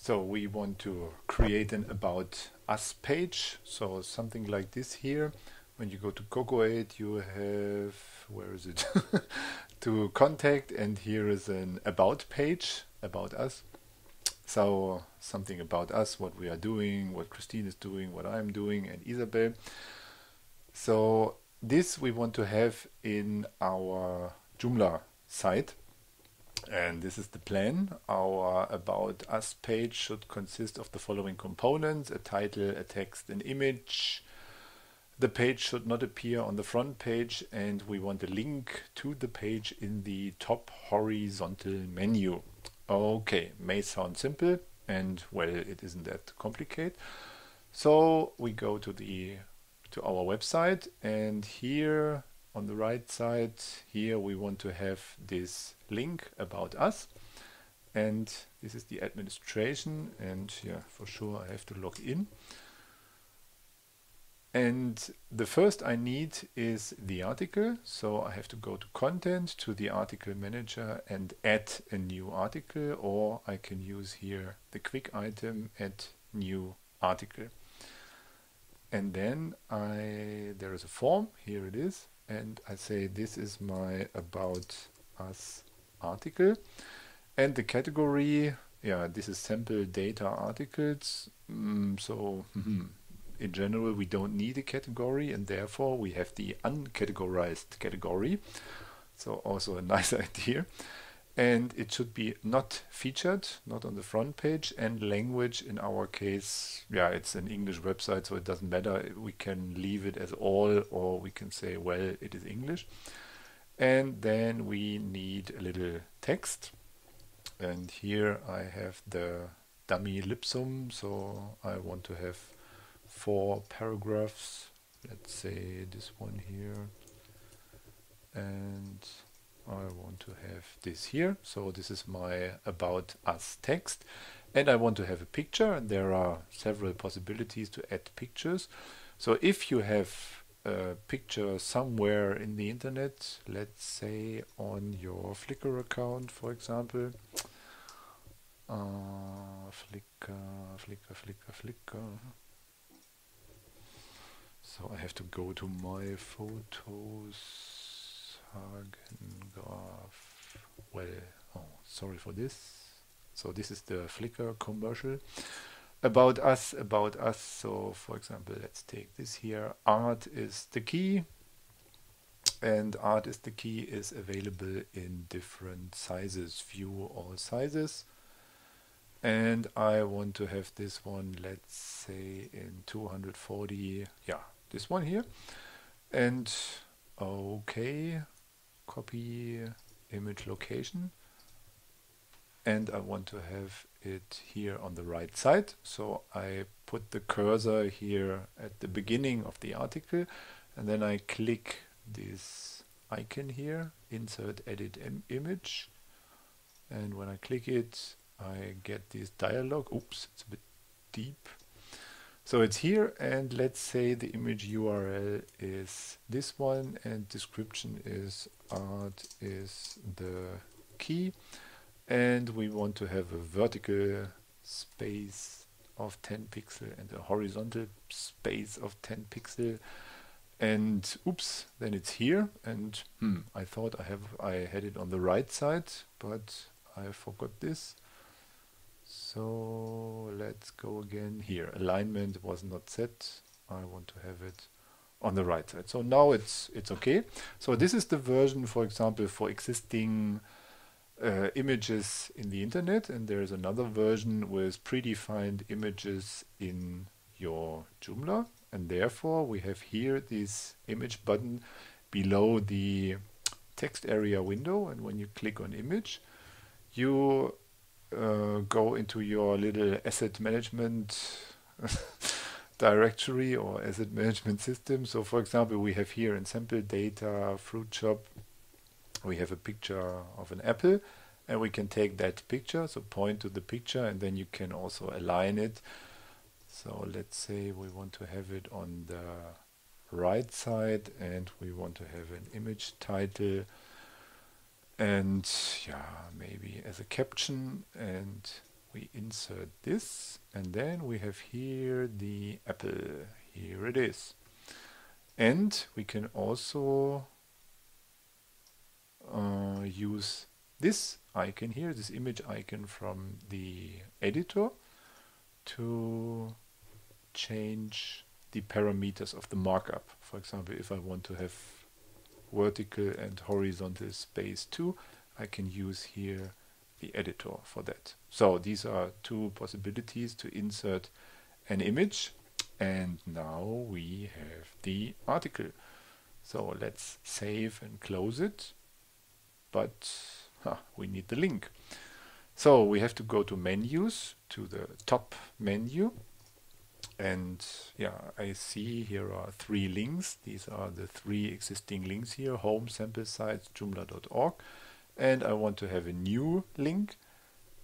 So we want to create an About Us page. So something like this here. When you go to Coco8, you have, where is it? To contact, and here is an About page, About Us. So something about us, what we are doing, what Christine is doing, what I'm doing, and Isabel. So this we want to have in our Joomla site. And this is the plan. Our About Us page should consist of the following components: a title, a text, an image. The page should not appear on the front page, and we want a link to the page in the top horizontal menu. Okay, may sound simple, and well, it isn't that complicated. So we go to our website, and here on the right side, here we want to have this link about us, and this is the administration, and yeah, for sure I have to log in. And the first I need is the article, so I have to go to content, to the article manager, and add a new article, or I can use here the quick item, add new article. And then there is a form, here it is, and I say this is my About Us article. And the category, yeah, this is sample data articles. In general, we don't need a category, and therefore we have the uncategorized category. So also a nice idea. And it should be not featured, not on the front page, and language in our case, yeah, it's an English website, so it doesn't matter. We can leave it as all, or we can say, well, it is English. And then we need a little text. And here I have the dummy lipsum, so I want to have 4 paragraphs. Let's say this one here. And I want to have this here. So this is my About Us text. And I want to have a picture, and there are several possibilities to add pictures. So if you have a picture somewhere in the internet, let's say on your Flickr account, for example, Flickr. So I have to go to my photos, Hagengraph. Well, sorry for this. So this is the Flickr commercial. About us. So for example, let's take this here. Art is the key. And art is the key is available in different sizes. View all sizes. And I want to have this one, let's say in 240, yeah, this one here. And okay, copy image location. And I want to have it here on the right side. So I put the cursor here at the beginning of the article, and then I click this icon here, insert edit image. And when I click it, I get this dialog. Oops, it's a bit deep. So it's here, and let's say the image URL is this one, and description is art is the key. And we want to have a vertical space of 10 pixel and a horizontal space of 10 pixel. And oops, then it's here. And I thought I had it on the right side, but I forgot this. So let's go again here. Alignment was not set. I want to have it on the right side. So now it's okay. So this is the version, for example, for existing images in the internet, and there is another version with predefined images in your Joomla, and therefore we have here this image button below the text area window, and when you click on image, you go into your little asset management directory or asset management system. So for example, we have here in sample data fruit shop, we have a picture of an apple, and we can take that picture, so point to the picture, and then you can also align it. So let's say we want to have it on the right side, and we want to have an image title, and yeah, maybe as a caption, and we insert this, and then we have here the apple. Here it is. And we can also use this icon here, this image icon from the editor, to change the parameters of the markup. For example, if I want to have vertical and horizontal space too, I can use here the editor for that. So these are two possibilities to insert an image, and now we have the article. So let's save and close it, but we need the link. So we have to go to menus, to the top menu, and yeah, I see here are 3 links. These are the 3 existing links here: home, sample sites, joomla.org. And I want to have a new link,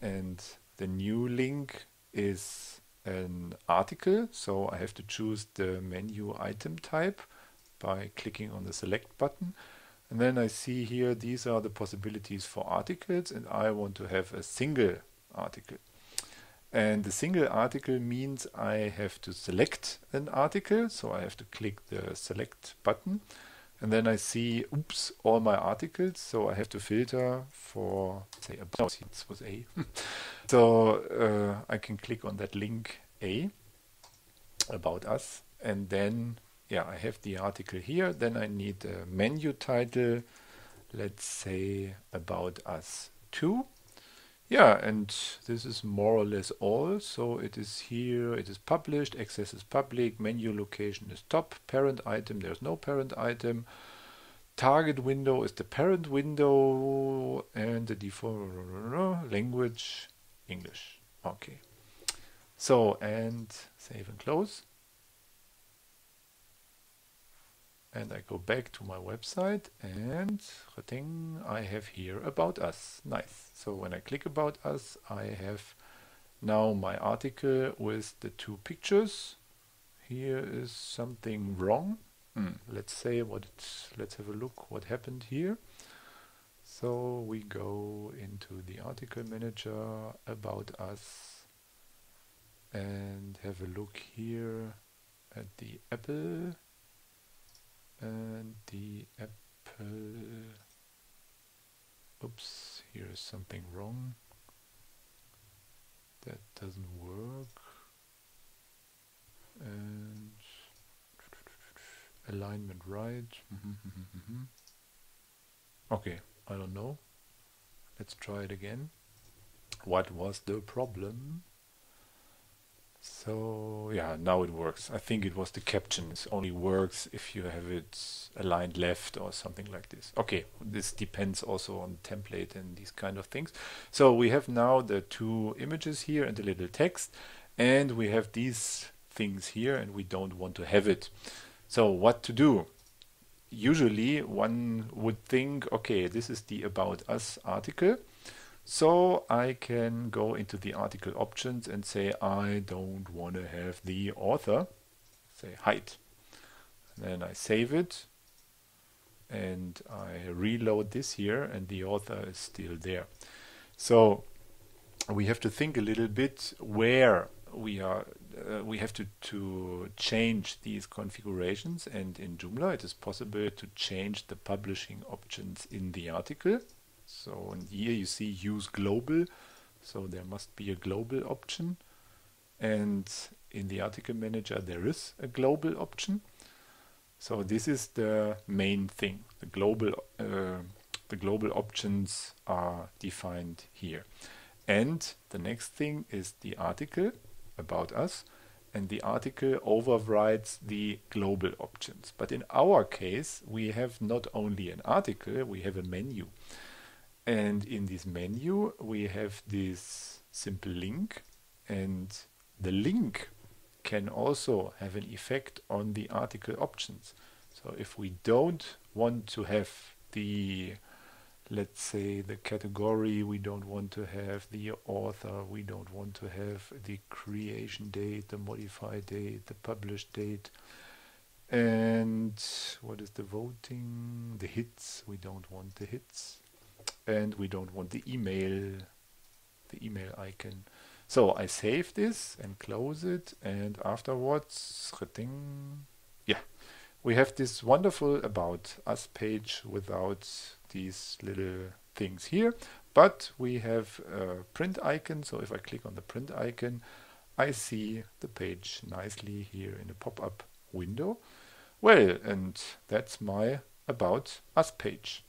and the new link is an article, so I have to choose the menu item type by clicking on the select button. And then I see here these are the possibilities for articles, and I want to have a single article. And the single article means I have to select an article, so I have to click the select button, and then I see, oops, all my articles, so I have to filter for, say, about, this was A. So I can click on that link A, about us, and then yeah, I have the article here. Then I need a menu title, let's say about us 2. Yeah, and this is more or less all. So it is here, it is published, access is public, menu location is top, parent item, there's no parent item, target window is the parent window, and the default language, English. Okay. So, and save and close. And I go back to my website, and I have here about us. Nice. So when I click about us, I have now my article with the 2 pictures. Here is something wrong. Let's say let's have a look what happened here. So we go into the article manager, about us, and have a look here at the apple. And the apple, oops, here is something wrong. That doesn't work. And alignment right. Okay, I don't know. Let's try it again. What was the problem? So yeah, now it works. I think it was the caption. It only works if you have it aligned left or something like this. Okay, this depends also on the template and these kind of things. So we have now the 2 images here and the little text, and we have these things here, and we don't want to have it. So what to do? Usually one would think, okay, this is the About Us article. So I can go into the article options and say I don't want to have the author, say hide. And then I save it, and I reload this here, and the author is still there. So we have to think a little bit where we are. We have to change these configurations, and in Joomla it is possible to change the publishing options in the article. So and here you see use global, so there must be a global option, and in the article manager there is a global option. So this is the main thing. The global options are defined here. And the next thing is the article about us, and the article overrides the global options. But in our case, we have not only an article, we have a menu. And in this menu, we have this simple link, and the link can also have an effect on the article options. So if we don't want to have the, let's say, the category, we don't want to have the author, we don't want to have the creation date, the modified date, the published date, and what is the voting, the hits, we don't want the hits, and we don't want the email icon. So I save this and close it, and afterwards, yeah, we have this wonderful About Us page without these little things here, but we have a print icon. So if I click on the print icon, I see the page nicely here in a pop-up window. Well, and that's my About Us page.